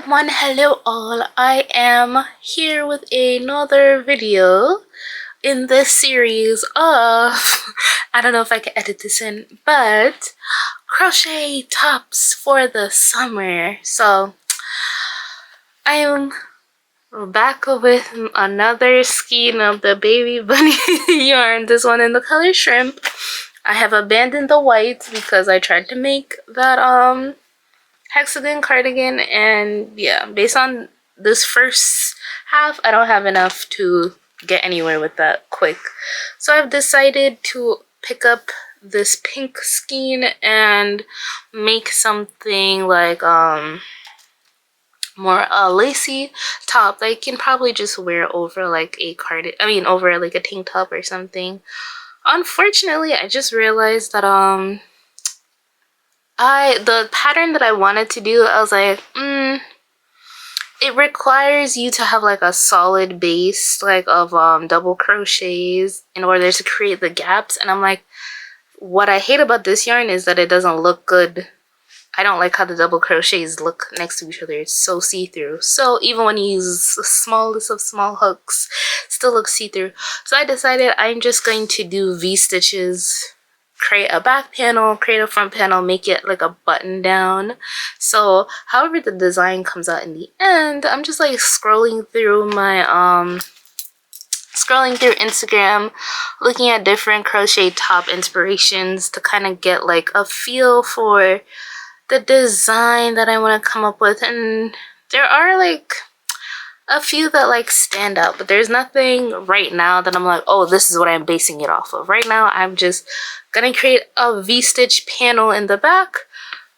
everyone, hello all. I am here with another video in this series of I don't know if I can edit this in, but crochet tops for the summer. So I am back with another skein of the baby bunny yarn, this one in the color shrimp. I have abandoned the white because I tried to make that hexagon cardigan, and yeah, based on this first half, I don't have enough to get anywhere with that quick. So I've decided to pick up this pink skein and make something like more lacy top that you can probably just wear over like a over like a tank top or something. Unfortunately, I just realized that the pattern that I wanted to do, I was like, it requires you to have like a solid base like of double crochets in order to create the gaps, and I'm like, what I hate about this yarn is that it doesn't look good. I don't like how the double crochets look next to each other. It's so see-through. So even when you use the smallest of small hooks, it still looks see-through. So I decided I'm just going to do V-stitches, create a back panel, create a front panel, make it like a button down. So however the design comes out in the end, I'm just like scrolling through my Instagram, looking at different crochet top inspirations to kind of get like a feel for the design that I want to come up with. And there are like a few that like stand out, but there's nothing right now that I'm like, oh, this is what I'm basing it off of. Right now I'm just gonna create a V-stitch panel in the back,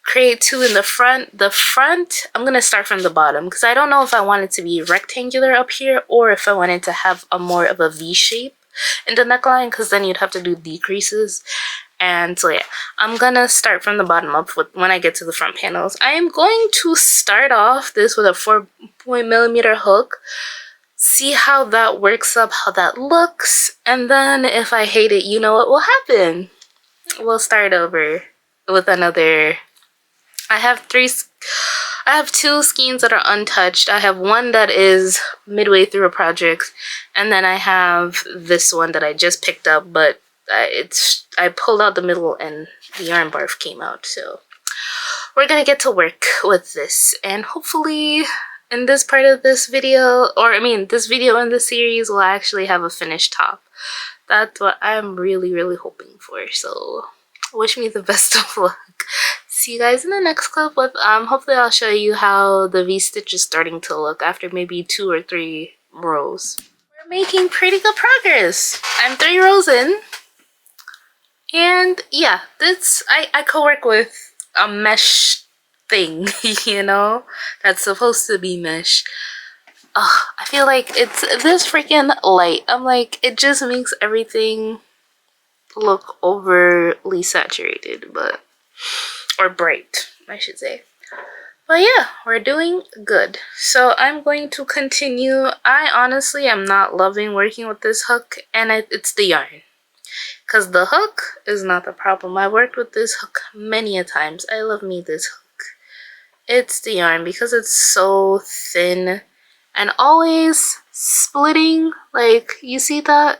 create two in the front. The front, I'm gonna start from the bottom because I don't know if I want it to be rectangular up here or if I want it to have a more of a V shape in the neckline, because then you'd have to do decreases. And so yeah, I'm gonna start from the bottom up when I get to the front panels. I am going to start off this with a 4-millimeter hook, see how that works up, how that looks, and then if I hate it, you know what will happen. We'll start over with another. I have two skeins that are untouched. I have one that is midway through a project, and then I have this one that I just picked up, but I pulled out the middle and the yarn barf came out. So we're gonna get to work with this, and hopefully in this part of this video, this video in the series, will actually have a finished top. That's what I'm really hoping for. So wish me the best of luck. See you guys in the next clip with hopefully I'll show you how the V-stitch is starting to look after maybe 2 or 3 rows. We're making pretty good progress. I'm 3 rows in. And yeah, I could work with a mesh thing, you know, that's supposed to be mesh. I feel like it's this freaking light. I'm like, it just makes everything look overly saturated, or bright, I should say. But yeah, we're doing good. So I'm going to continue. I honestly am not loving working with this hook, and it's the yarn. Because the hook is not the problem. I worked with this hook many a times. I love me this hook. It's the yarn because it's so thin and always splitting. Like, you see that?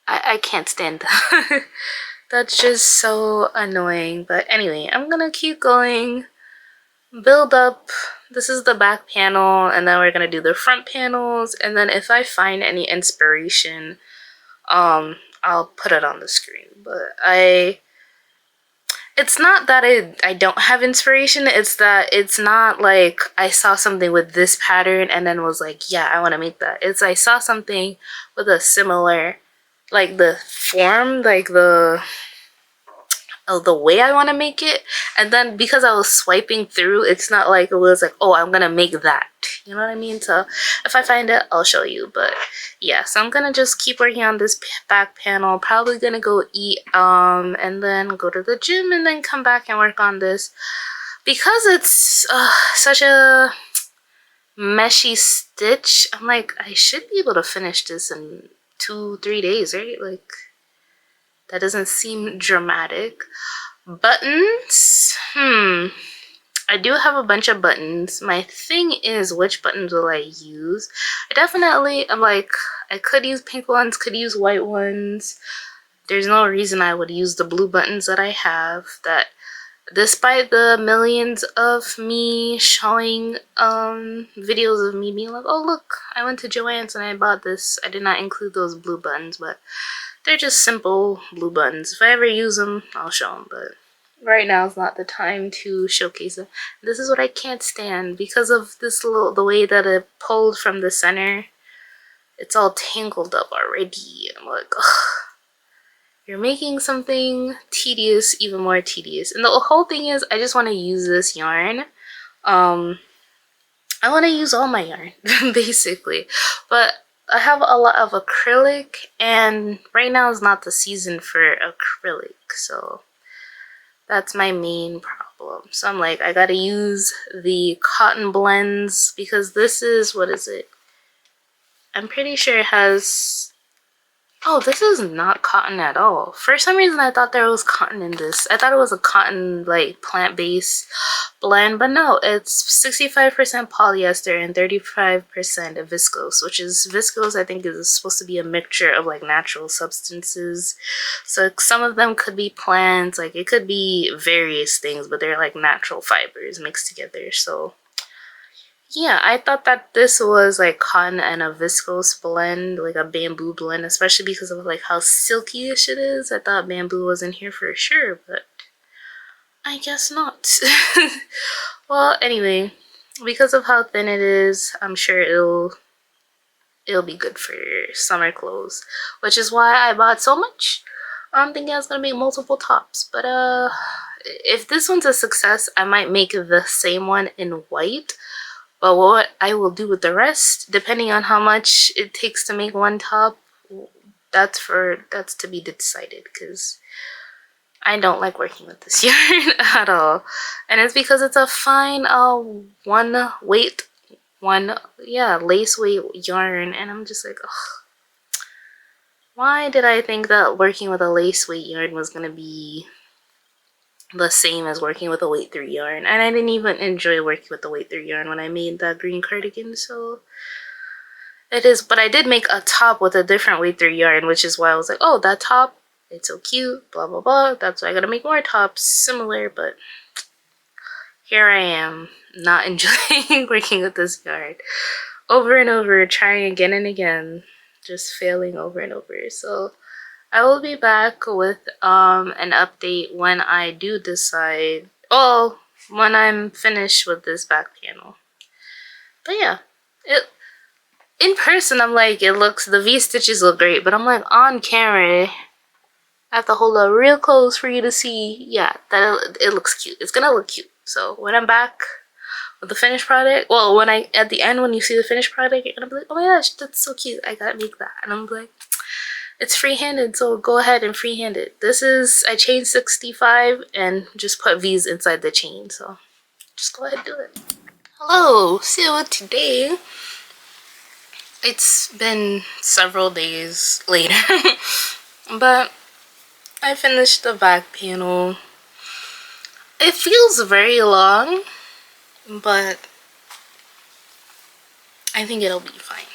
I can't stand that. That's just so annoying. But anyway, I'm gonna keep going. Build up. This is the back panel, and then we're gonna do the front panels, and then if I find any inspiration, I'll put it on the screen. But it's not that I don't have inspiration, it's that it's not like I saw something with this pattern and then was like, yeah, I want to make that. It's I saw something with a similar, like the form, like the way I want to make it, and then because I was swiping through, it's not like it was like, oh, I'm gonna make that, you know what I mean? So if I find it, I'll show you. But yeah, so I'm gonna just keep working on this back panel, probably gonna go eat and then go to the gym, and then come back and work on this because it's such a meshy stitch. I'm like, I should be able to finish this in 2-3 days, right? Like, that doesn't seem dramatic. Buttons, I do have a bunch of buttons. My thing is, which buttons will I use? I'm like, I could use pink ones, could use white ones. There's no reason I would use the blue buttons that I have, that despite the millions of me showing videos of me being like, oh look, I went to Joann's and I bought this. I did not include those blue buttons, but they're just simple blue buttons. If I ever use them, I'll show them, but right now is not the time to showcase them. This is what I can't stand because of the way that it pulled from the center. It's all tangled up already. I'm like, ugh. You're making something tedious even more tedious. And the whole thing is, I just want to use this yarn. I want to use all my yarn, basically. But I have a lot of acrylic, and right now is not the season for acrylic. So that's my main problem. So I'm like, I gotta use the cotton blends because this is, what is it? I'm pretty sure it has... Oh, this is not cotton at all. For some reason, I thought there was cotton in this. I thought it was a cotton, like, plant-based blend, but no, it's 65% polyester and 35% viscose, which is, viscose I think is supposed to be a mixture of, like, natural substances. So some of them could be plants, like, it could be various things, but they're, like, natural fibers mixed together, so... Yeah, I thought that this was like cotton and a viscose blend, like a bamboo blend, especially because of like how silky-ish it is. I thought bamboo was in here for sure, but I guess not. Well, anyway, because of how thin it is, I'm sure it'll be good for summer clothes, which is why I bought so much. I'm thinking I was gonna make multiple tops, but if this one's a success, I might make the same one in white. But what I will do with the rest, depending on how much it takes to make one top, that's to be decided, because I don't like working with this yarn at all. And it's because it's a fine lace weight yarn, and I'm just like, ugh. Why did I think that working with a lace weight yarn was gonna be the same as working with a weight 3 yarn? And I didn't even enjoy working with the weight 3 yarn when I made that green cardigan, so it is. But I did make a top with a different weight 3 yarn, which is why I was like, oh, that top, it's so cute, blah blah blah. That's why I gotta make more tops similar. But here I am, not enjoying working with this yarn, over and over, trying again and again, just failing over and over. So I will be back with an update when I do decide, when I'm finished with this back panel. But yeah, in person, I'm like, the V-stitches look great, but I'm like, on camera, I have to hold it real close for you to see, yeah, that it looks cute. It's gonna look cute. So when I'm back with the finished product, well, at the end, when you see the finished product, you're gonna be like, oh my gosh, that's so cute, I gotta make that. And I'm like, it's free-handed, so go ahead and freehand it. I chained 65 and just put V's inside the chain, so just go ahead and do it. Hello, so today, it's been several days later, but I finished the back panel. It feels very long, but I think it'll be fine.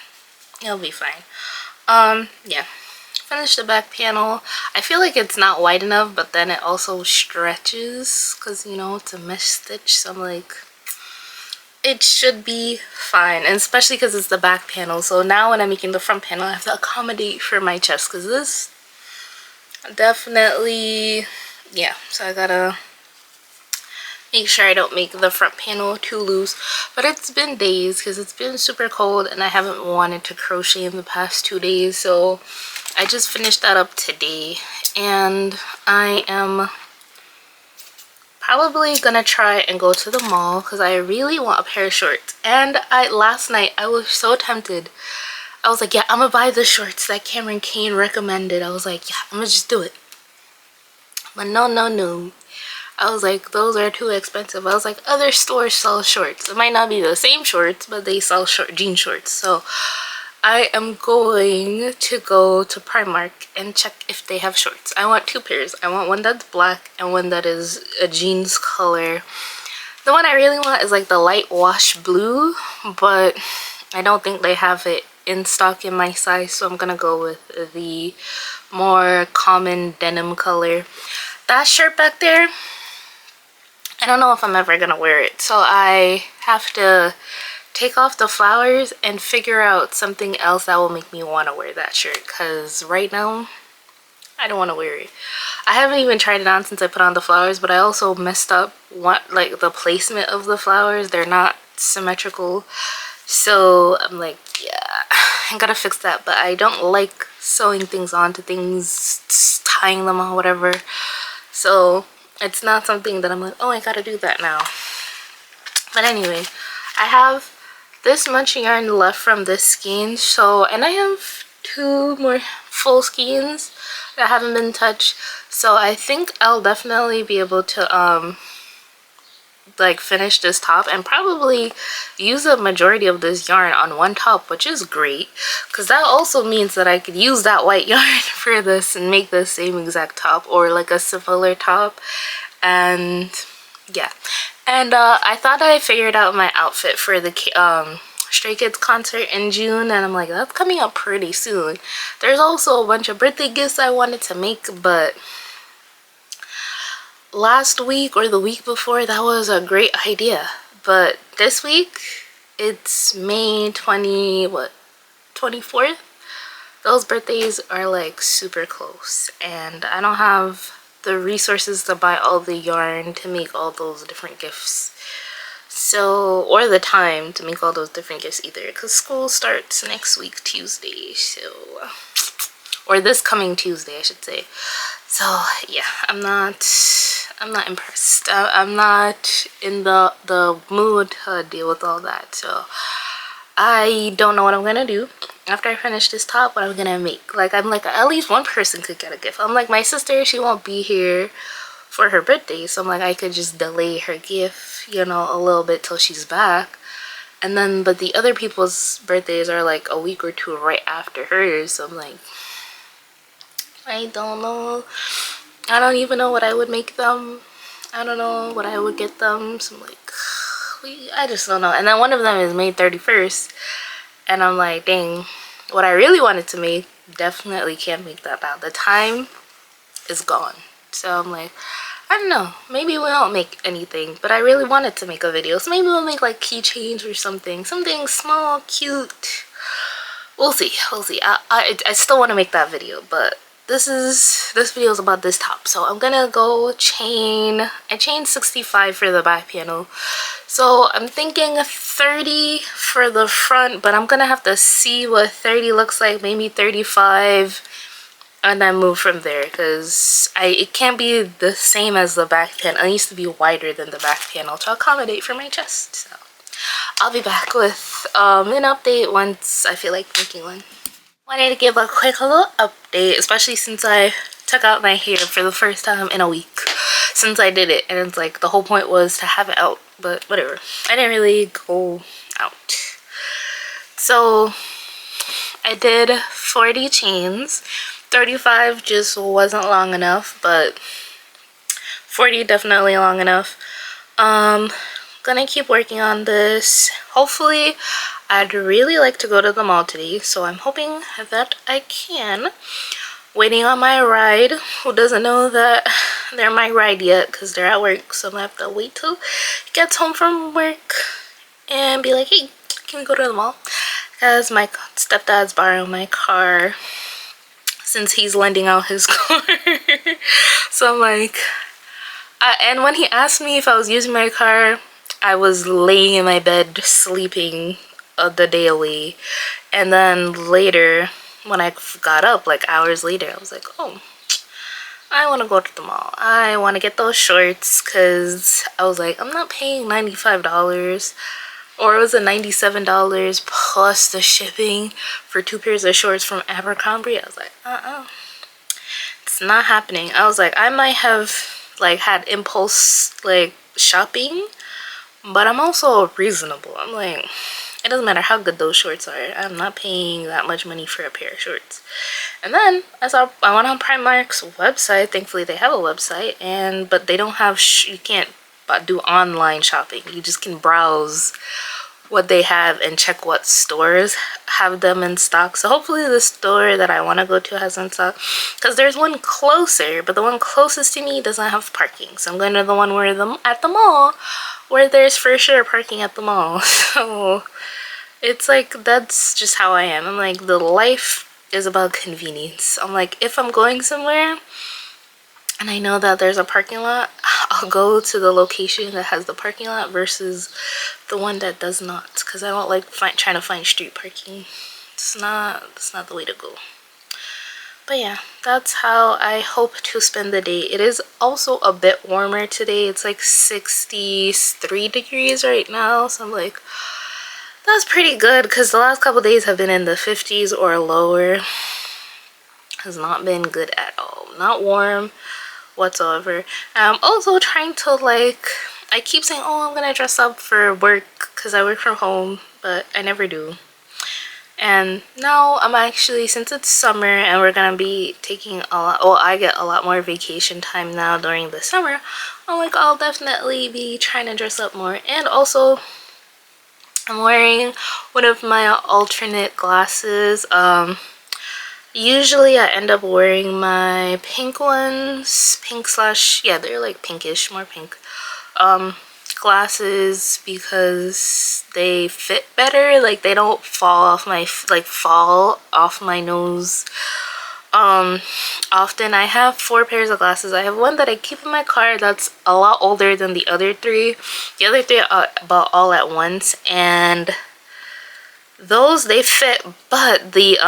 It'll be fine. Yeah. Finished the back panel. I feel like it's not wide enough, but then it also stretches because, you know, it's a mesh stitch, so I'm like, it should be fine, and especially because it's the back panel. So now when I'm making the front panel, I have to accommodate for my chest because this definitely, yeah, so I gotta make sure I don't make the front panel too loose. But it's been days because it's been super cold and I haven't wanted to crochet in the past 2 days, so I just finished that up today, and I am probably gonna try and go to the mall because I really want a pair of shorts. And last night I was so tempted. I was like, yeah, I'm gonna buy the shorts that Cameron Kane recommended. I was like, yeah, I'm gonna just do it. But no. I was like, those are too expensive. I was like, other stores sell shorts. It might not be the same shorts, but they sell jean shorts. So I am going to go to Primark and check if they have shorts. I want 2 pairs. I want one that's black and one that is a jeans color. The one I really want is like the light wash blue, but I don't think they have it in stock in my size, so I'm gonna go with the more common denim color. That shirt back there, I don't know if I'm ever gonna wear it, so I have to take off the flowers and figure out something else that will make me want to wear that shirt, because right now I don't want to wear it. I haven't even tried it on since I put on the flowers, but I also messed up like the placement of the flowers. They're not symmetrical, so I'm like, yeah, I gotta fix that. But I don't like sewing things onto things, tying them on, whatever, so it's not something that I'm like, oh, I gotta do that now. But anyway, I have this much yarn left from this skein, so, and I have 2 more full skeins that haven't been touched, so I think I'll definitely be able to like finish this top and probably use a majority of this yarn on one top, which is great because that also means that I could use that white yarn for this and make the same exact top or like a similar top. And yeah, and I thought I figured out my outfit for the Stray Kids concert in June, and I'm like, that's coming up pretty soon. There's also a bunch of birthday gifts I wanted to make, but last week or the week before, that was a great idea. But this week, it's May 24th. Those birthdays are like super close, and I don't have the resources to buy all the yarn to make all those different gifts. So, or the time to make all those different gifts either, because school starts next week Tuesday, so, or this coming Tuesday I should say. So yeah, I'm not impressed. I'm not in the mood to deal with all that, so I don't know what I'm gonna do after I finish this top, what I'm gonna make. Like, I'm like, at least one person could get a gift. I'm like, my sister, she won't be here for her birthday, so I'm like, I could just delay her gift, you know, a little bit till she's back. And then, but the other people's birthdays are like a week or 2 right after hers, so I'm like, I don't know. I don't even know what I would make them. I don't know what I would get them, so I'm like, I just don't know. And then one of them is May 31st, and I'm like, dang, what I really wanted to make, definitely can't make that now. The time is gone. So I'm like, I don't know, maybe we won't make anything, but I really wanted to make a video, so maybe we'll make like keychains or something small, cute. We'll see. I still want to make that video, but this video is about this top, so I'm gonna go I chained 65 for the back panel, so I'm thinking 30 for the front, but I'm gonna have to see what 30 looks like, maybe 35, and then move from there, because it can't be the same as the back panel. It needs to be wider than the back panel to accommodate for my chest. So I'll be back with an update once I feel like making one. Wanted to give a quick little update, especially since I took out my hair for the first time in a week since I did it, and it's like the whole point was to have it out, but whatever. I didn't really go out. So I did 40 chains. 35 just wasn't long enough, but 40 definitely long enough. Gonna keep working on this. Hopefully, I'd really like to go to the mall today, so I'm hoping that I can. Waiting on my ride, who doesn't know that they're my ride yet because they're at work, so I'm gonna have to wait till he gets home from work and be like, hey, can we go to the mall? Because my stepdad's borrowing my car since he's lending out his car. So I'm like, and when he asked me if I was using my car, I was laying in my bed sleeping the day away, and then later when I got up, like hours later, I was like, oh, I want to go to the mall. I want to get those shorts, because I was like, I'm not paying $95, or it was $97 plus the shipping for 2 pairs of shorts from Abercrombie. I was like, it's not happening. I was like, I might have like had impulse like shopping, but I'm also reasonable. I'm like, it doesn't matter how good those shorts are, I'm not paying that much money for a pair of shorts. And then I went on Primark's website. Thankfully they have a website, but they don't have you can't do online shopping. You just can browse what they have and check what stores have them in stock. So hopefully the store that I want to go to has in stock, because there's one closer, but the one closest to me doesn't have parking. So I'm going to the one where at the mall, where there's for sure parking at the mall. So it's like, that's just how I am. I'm like, the life is about convenience. I'm like, if I'm going somewhere and I know that there's a parking lot, I'll go to the location that has the parking lot versus the one that does not, because I don't like trying to find street parking. It's not the way to go. But yeah, that's how I hope to spend the day. It is also a bit warmer today. It's like 63 degrees right now, so I'm like, that's pretty good, because the last couple days have been in the 50s or lower. Has not been good at all. Not warm whatsoever. I'm also trying to, like, I keep saying, oh, I'm gonna dress up for work because I work from home, but I never do. And now I'm actually, since it's summer and we're gonna be taking a lot, well, I get a lot more vacation time now during the summer, I'm like, I'll definitely be trying to dress up more. And also, I'm wearing one of my alternate glasses. Usually I end up wearing my pink ones, yeah, they're like pinkish, more pink, glasses, because they fit better. Like, they don't fall off my nose often. I have 4 pairs of glasses. I have one that I keep in my car that's a lot older than the other 3. The other 3 are about all at once, and those, they fit, but the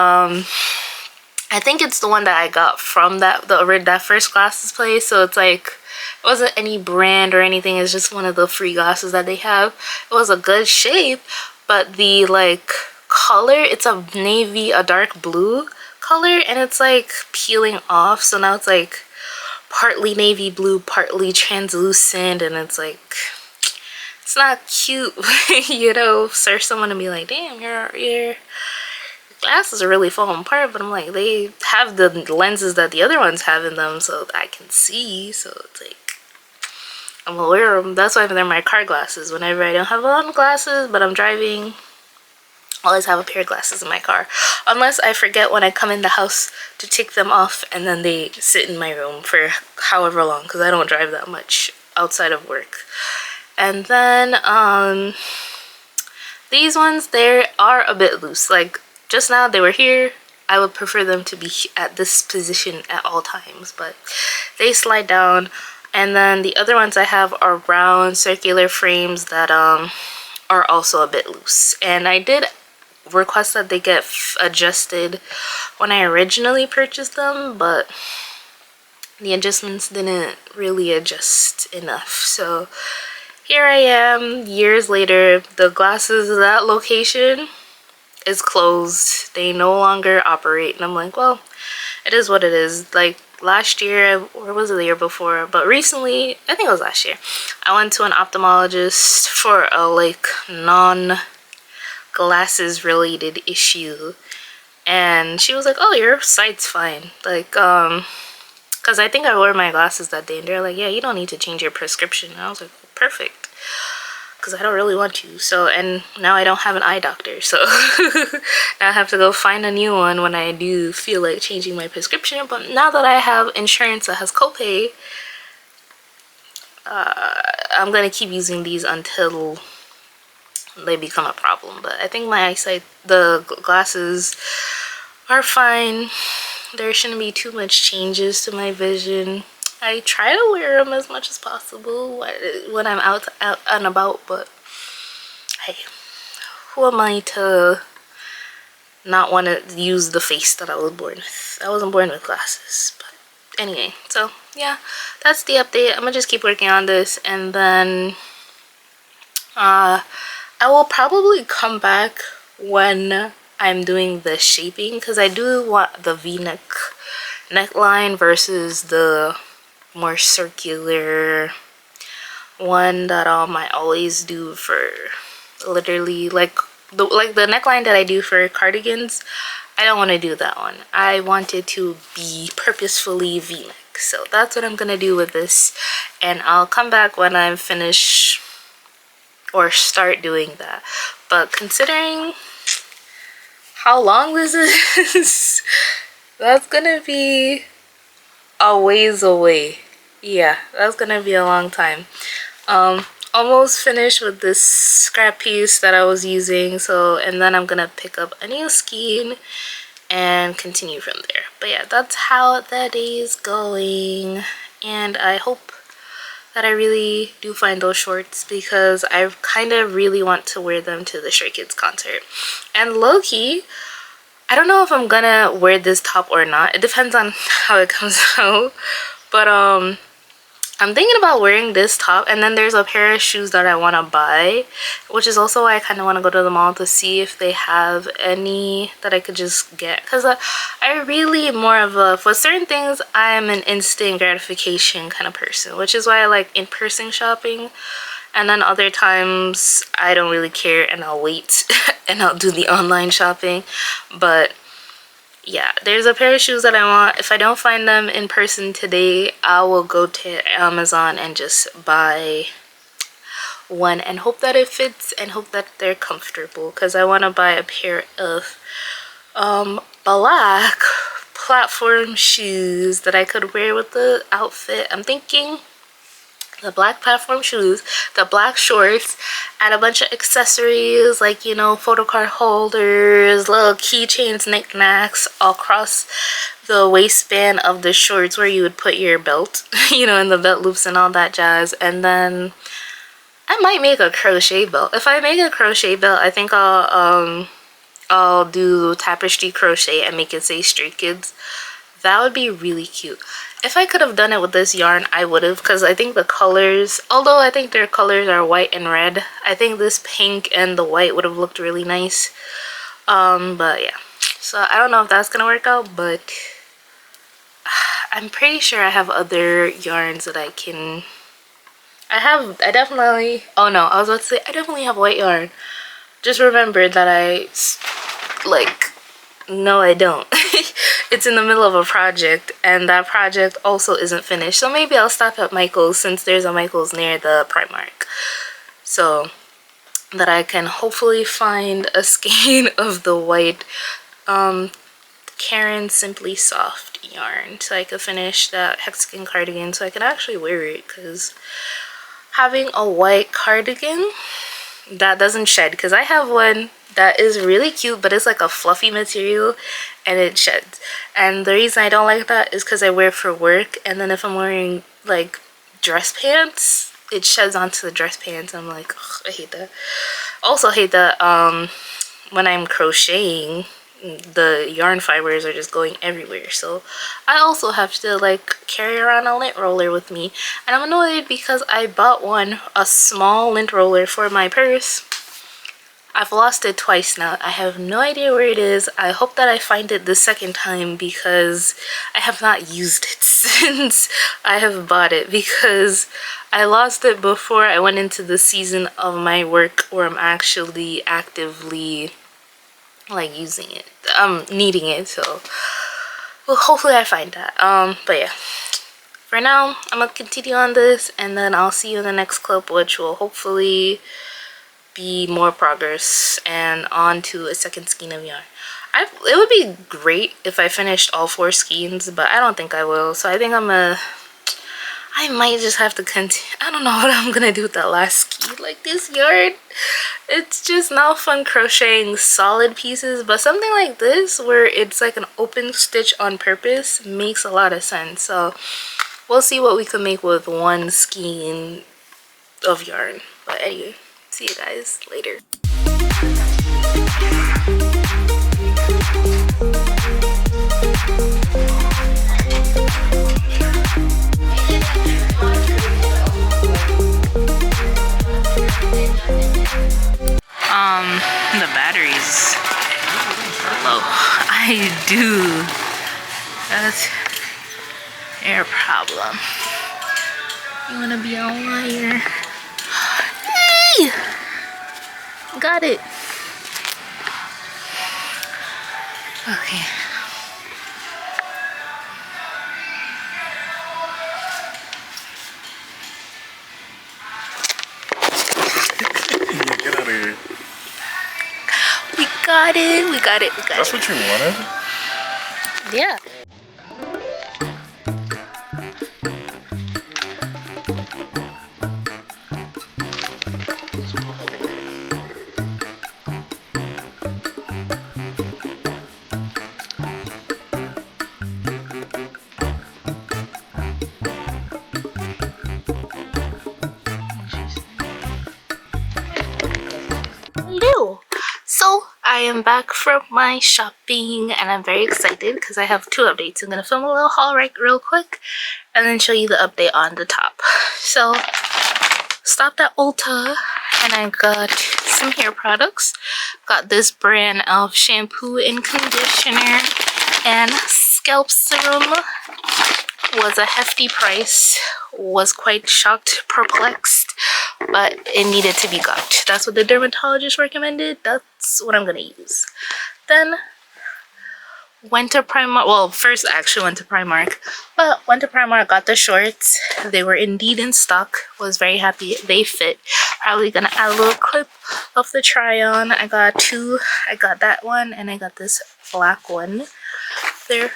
I think it's the one that I got from that first glasses place. So it's like, it wasn't any brand or anything. It's just one of the free glasses that they have. It was a good shape, but the like color, it's a dark blue color, and it's like peeling off. So now it's like partly navy blue, partly translucent, and it's like, it's not cute, you know, for someone to be like, damn, your glasses are really falling apart. But I'm like, they have the lenses that the other ones have in them, so I can see. So it's like, I'm gonna wear them. That's why they're my car glasses. Whenever I don't have on glasses but I'm driving, I always have a pair of glasses in my car, unless I forget when I come in the house to take them off, and then they sit in my room for however long, because I don't drive that much outside of work. And then these ones, they are a bit loose. Like, just now they were here. I would prefer them to be at this position at all times, but they slide down. And then the other ones I have are round circular frames that are also a bit loose. And I did request that they get adjusted when I originally purchased them, but the adjustments didn't really adjust enough. So here I am years later. The glasses at that location is closed. They no longer operate, and I'm like, well, it is what it is. Like, last year, or was it the year before, but recently, I think it was last year, I went to an ophthalmologist for a like non-glasses related issue, and she was like, oh, your sight's fine. Like, because I think I wore my glasses that day, and they're like, yeah, you don't need to change your prescription. And I was like, perfect, because I don't really want to. So, and now I don't have an eye doctor, so now I have to go find a new one when I do feel like changing my prescription. But now that I have insurance that has copay, I'm gonna keep using these until they become a problem. But I think my eyesight, the glasses are fine. There shouldn't be too much changes to my vision. I try to wear them as much as possible when I'm out and about, but hey, who am I to not want to use the face that I was born with? I wasn't born with glasses. But anyway, so yeah, that's the update. I'm gonna just keep working on this, and then I will probably come back when I'm doing the shaping, because I do want the v-neck neckline versus the more circular one that I always do for literally like the neckline that I do for cardigans. I don't want to do that one. I want it to be purposefully v-neck. back. So that's what I'm gonna do with this, and I'll come back when I finish or start doing that. But considering how long this is, that's gonna be a ways away. Yeah, that's gonna be a long time. Almost finished with this scrap piece that I was using, so, and then I'm gonna pick up a new skein and continue from there. But yeah, that's how the day is going, and I hope that I really do find those shorts, because I kind of really want to wear them to the Stray Kids concert. And low-key, I don't know if I'm gonna wear this top or not. It depends on how it comes out. But I'm thinking about wearing this top, and then there's a pair of shoes that I want to buy, which is also why I kind of want to go to the mall to see if they have any that I could just get, because I really more of a, for certain things, I'm an instant gratification kind of person, which is why I like in-person shopping. And then other times I don't really care, and I'll wait and I'll do the online shopping. But yeah, there's a pair of shoes that I want. If I don't find them in person today, I will go to Amazon and just buy one and hope that it fits and hope that they're comfortable, because I want to buy a pair of black platform shoes that I could wear with the outfit. I'm thinking the black platform shoes, the black shorts, and a bunch of accessories like, you know, photo card holders, little keychains, knickknacks across the waistband of the shorts where you would put your belt, you know, and the belt loops and all that jazz. And then I might make a crochet belt. If I make a crochet belt, I think I'll do tapestry crochet and make it say Stray Kids. That would be really cute. If I could have done it with this yarn, I would have, because I think the colors, although I think their colors are white and red, I think this pink and the white would have looked really nice. But yeah, so I don't know if that's gonna work out, but I'm pretty sure I have other yarns that I can, I definitely, oh no, I was about to say I definitely have white yarn. Just remembered that no, I don't. It's in the middle of a project, and that project also isn't finished. So maybe I'll stop at Michael's, since there's a Michael's near the Primark, so that I can hopefully find a skein of the white Karen Simply Soft yarn, so I could finish that hexagon cardigan, so I can actually wear it, because having a white cardigan that doesn't shed, because I have one that is really cute, but it's like a fluffy material and it sheds. And the reason I don't like that is because I wear it for work, and then if I'm wearing like dress pants, it sheds onto the dress pants. I'm like, ugh, I hate that. Also hate that when I'm crocheting, the yarn fibers are just going everywhere, so I also have to like carry around a lint roller with me, and I'm annoyed because I bought a small lint roller for my purse. I've lost it twice now. I have no idea where it is. I hope that I find it the second time, because I have not used it since I have bought it, because I lost it before I went into the season of my work where I'm actually actively like using it, needing it. So well, hopefully I find that. But yeah, for now I'm gonna continue on this, and then I'll see you in the next clip, which will hopefully be more progress and on to a second skein of yarn. It would be great if I finished all 4 skeins, but I don't think I will. So I think I might just have to continue. I don't know what I'm gonna do with that last skein. Like, this yarn, it's just not fun crocheting solid pieces, but something like this where it's like an open stitch on purpose makes a lot of sense. So we'll see what we can make with 1 skein of yarn. But anyway, see you guys later. The batteries are low. I do. That's your problem. You wanna be on wire? Hey! Got it. Okay. got it. We got it. We got That's it. That's what you wanted? Yeah. Hello. So I am back from my shopping and I'm very excited because I have 2 updates. I'm gonna film a little haul real quick and then show you the update on the top. So stopped at Ulta and I got some hair products. Got this brand of shampoo and conditioner and scalp serum. Was a hefty price. Was quite shocked, perplexed, but it needed to be got. That's what the dermatologist recommended. That's what I'm gonna use. Then went to Primark. Well, first I actually went to Primark, but went to Primark, got the shorts. They were indeed in stock. Was very happy. They fit. Probably gonna add a little clip of the try on. I got 2. I got that one and I got this black one. They're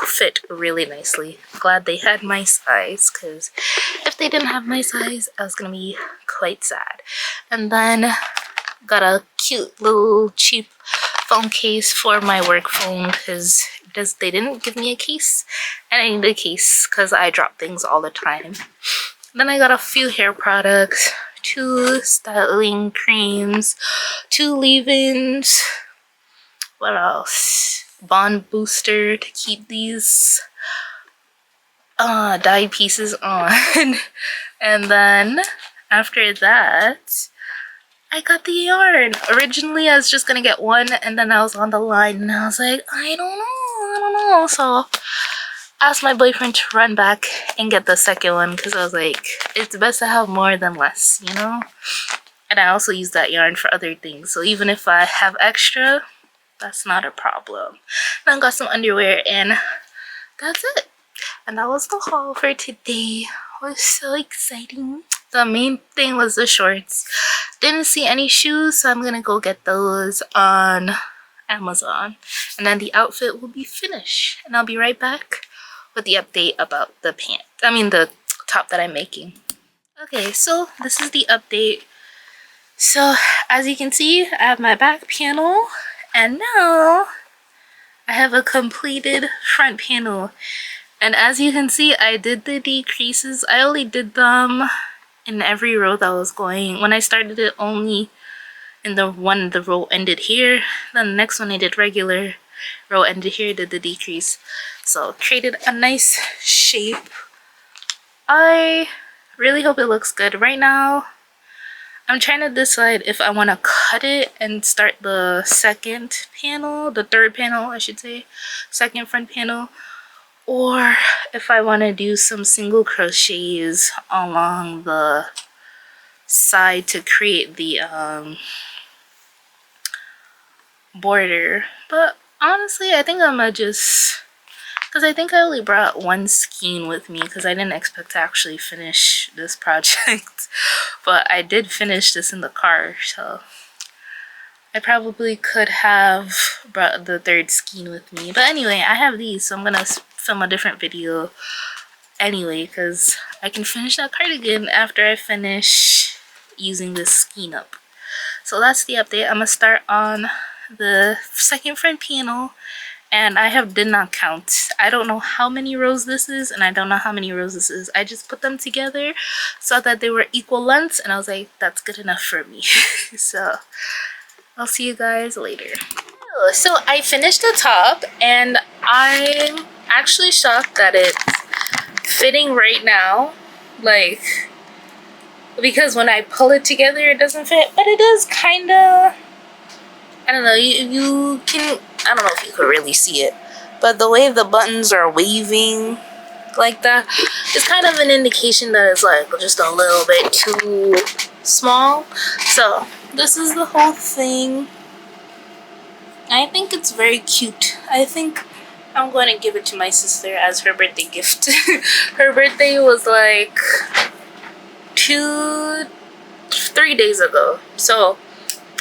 fit really nicely. Glad they had my size, because if they didn't have my size I was gonna be quite sad. And then got a cute little cheap phone case for my work phone because they didn't give me a case and I need a case because I drop things all the time. Then I got a few hair products, 2 styling creams, 2 leave-ins. What else? Bond booster to keep these dye pieces on. And then after that I got the yarn. Originally I was just gonna get 1 and then I was on the line and I was like, I don't know. So I asked my boyfriend to run back and get the 2nd one because I was like, it's best to have more than less, you know? And I also use that yarn for other things, so even if I have extra, that's not a problem. Then got some underwear and that's it. And that was the haul for today. It was so exciting. The main thing was the shorts. Didn't see any shoes, so I'm gonna go get those on Amazon. And then the outfit will be finished. And I'll be right back with the update about the the top that I'm making. Okay, so this is the update. So as you can see, I have my back panel. And now I have a completed front panel. And as you can see, I did the decreases. I only did them in every row that was going. When I started it, only in the one the row ended here. Then the next one I did regular, row ended here, did the decrease. So created a nice shape. I really hope it looks good. Right now I'm trying to decide if I want to cut it and start the 2nd panel, the 3rd panel I should say, 2nd front panel, or if I want to do some single crochets along the side to create the border. But honestly I think I'm gonna just, because I think I only brought 1 skein with me because I didn't expect to actually finish this project. But I did finish this in the car, so I probably could have brought the 3rd skein with me. But anyway, I have these, so I'm gonna film a different video anyway because I can finish that cardigan after I finish using this skein up. So that's the update. I'm gonna start on the 2nd front panel. And I did not count. I don't know how many rows this is and I don't know how many rows this is. I just put them together so that they were equal lengths and I was like, that's good enough for me. So I'll see you guys later. So I finished the top and I'm actually shocked that it's fitting right now. Like, because when I pull it together it doesn't fit, but it is kind of, I don't know, you can, I don't know if you could really see it, but the way the buttons are waving like that is kind of an indication that it's like just a little bit too small. So this is the whole thing. I think it's very cute. I think I'm going to give it to my sister as her birthday gift. Her birthday was like 3 days ago, so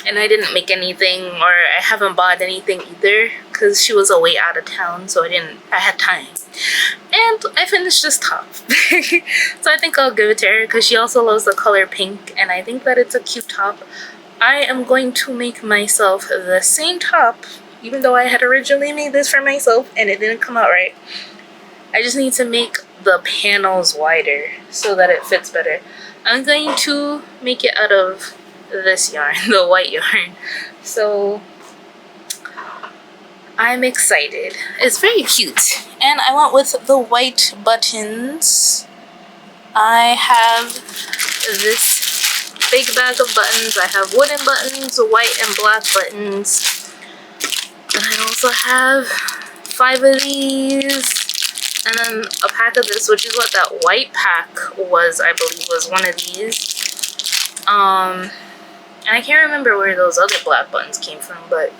and I didn't make anything, or I haven't bought anything either because she was away out of town, so I had time. And I finished this top. So I think I'll give it to her because she also loves the color pink, and I think that it's a cute top. I am going to make myself the same top, even though I had originally made this for myself and it didn't come out right. I just need to make the panels wider so that it fits better. I'm going to make it out of this yarn, the white yarn. So I'm excited. It's very cute. And I went with the white buttons. I have this big bag of buttons. I have wooden buttons, white and black buttons. And I also have 5 of these. And then a pack of this, which is what that white pack was, I believe, was one of these. And I can't remember where those other black buttons came from, but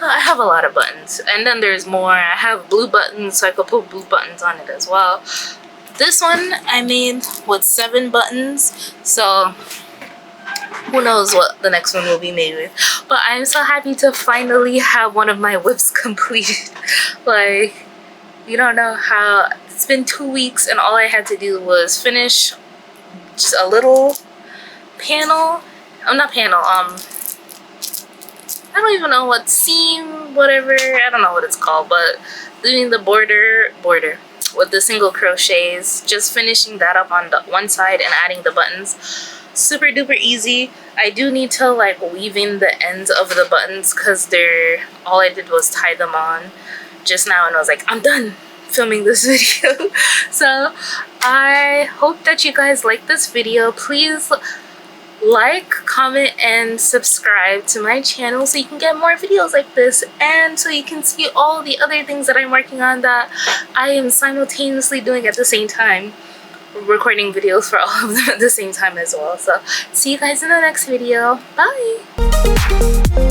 I have a lot of buttons. And then there's more. I have blue buttons, so I could put blue buttons on it as well. This one I made with 7 buttons, so who knows what the next one will be made with. But I'm so happy to finally have one of my whips completed. Like, you don't know how, it's been 2 weeks and all I had to do was finish just a little panel. Not panel, I don't even know what seam, whatever, I don't know what it's called, but doing the border with the single crochets, just finishing that up on the one side and adding the buttons. Super duper easy. I do need to like weave in the ends of the buttons because all I did was tie them on just now, and I was like, I'm done filming this video. So I hope that you guys like this video. Please like, comment, and subscribe to my channel so you can get more videos like this, and so you can see all the other things that I'm working on that I am simultaneously doing at the same time, recording videos for all of them at the same time as well. So see you guys in the next video. Bye.